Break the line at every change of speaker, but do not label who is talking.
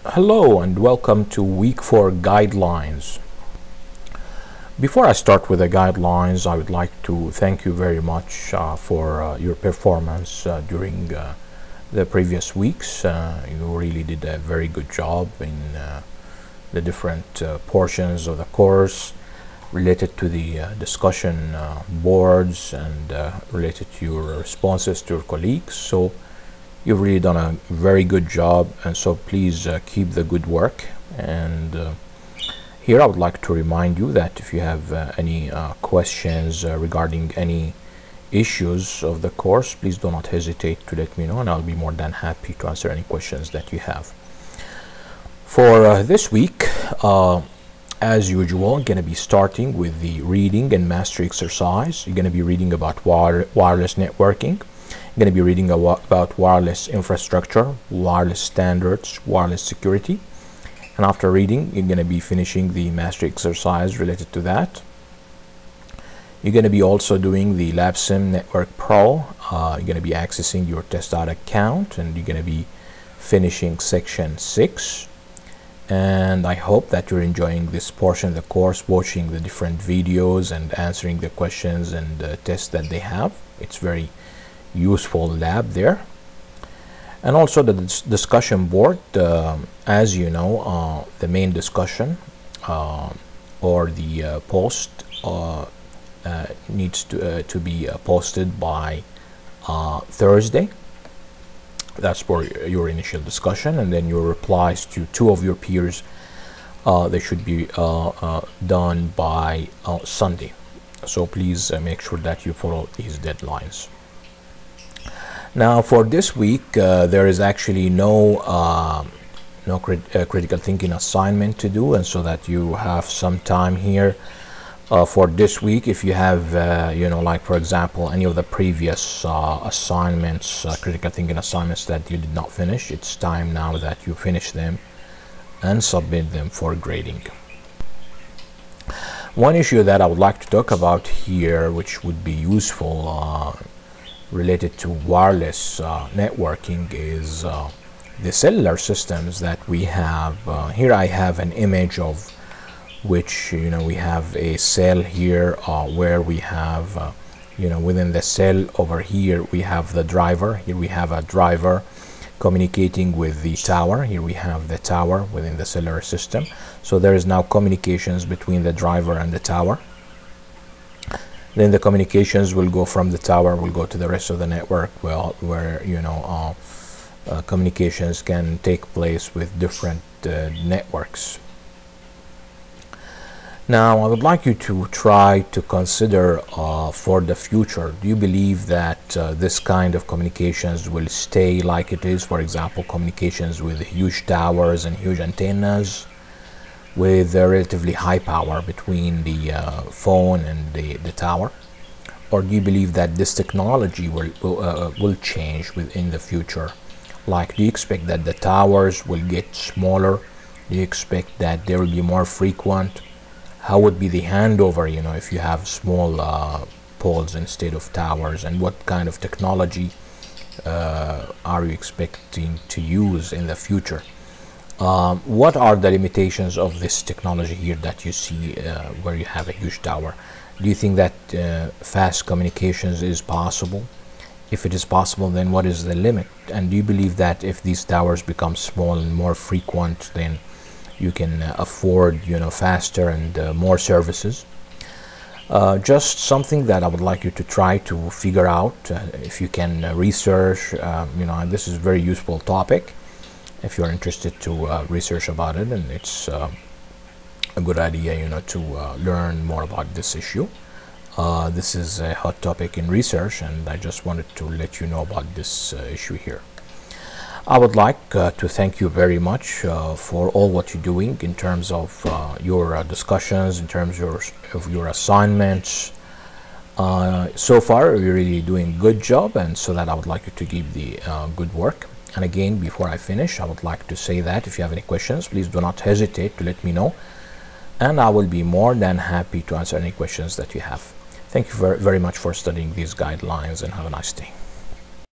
Hello and welcome to week 4 guidelines. Before I start with the guidelines, I would like to thank you very much for your performance during the previous weeks. You really did a very good job in the different portions of the course related to the discussion boards and related to your responses to your colleagues. So you've really done a very good job, and so please keep the good work. And here I would like to remind you that if you have any questions regarding any issues of the course, please do not hesitate to let me know, and I'll be more than happy to answer any questions that you have. For this week, as usual, I'm going to be starting with the reading and mastery exercise. You're going to be reading about wireless networking. I'm going to be reading about wireless infrastructure, wireless standards, wireless security. And after reading, you're going to be finishing the mastery exercise related to that. You're going to be also doing the LabSim Network Pro. You're going to be accessing your TestData account, and you're going to be finishing section 6. And I hope that you're enjoying this portion of the course, watching the different videos and answering the questions and tests that they have. It's very useful lab there. And also the discussion board, as you know, the main discussion or the post needs to be posted by Thursday. That's for your initial discussion, and then your replies to 2 of your peers, they should be done by Sunday. So please make sure that you follow these deadlines. Now for this week, there is actually no critical thinking assignment to do, and so that you have some time here for this week. If you have you know, like for example, any of the previous assignments, critical thinking assignments that you did not finish, it's time now that you finish them and submit them for grading. One issue that I would like to talk about here, which would be useful related to wireless networking, is the cellular systems that we have. Here I have an image of which, you know, we have a cell here where we have you know, within the cell over here we have the driver. Here we have a driver communicating with the tower. Here we have the tower within the cellular system. So there is now communications between the driver and the tower. Then the communications will go from the tower, will go to the rest of the network, well, where, you know, communications can take place with different networks. Now I would like you to try to consider for the future, do you believe that this kind of communications will stay like it is? For example, communications with huge towers and huge antennas with a relatively high power between the phone and the tower? Or do you believe that this technology will change within the future? Like, do you expect that the towers will get smaller? Do you expect that they will be more frequent? How would be the handover, you know, if you have small poles instead of towers? And what kind of technology are you expecting to use in the future? What are the limitations of this technology here that you see where you have a huge tower? Do you think that fast communications is possible? If it is possible, then what is the limit? And do you believe that if these towers become small and more frequent, then you can afford, you know, faster and more services? Just something that I would like you to try to figure out. If you can research, you know, this is a very useful topic if you're interested to research about it, and it's a good idea, you know, to learn more about this issue. This is a hot topic in research, and I just wanted to let you know about this issue here. I would like to thank you very much for all what you're doing in terms of your discussions, in terms of your assignments. So far you're really doing a good job, and so that I would like you to keep the good work. And again, before I finish, I would like to say that if you have any questions, please do not hesitate to let me know, and I will be more than happy to answer any questions that you have. Thank you very much for studying these guidelines, and have a nice day.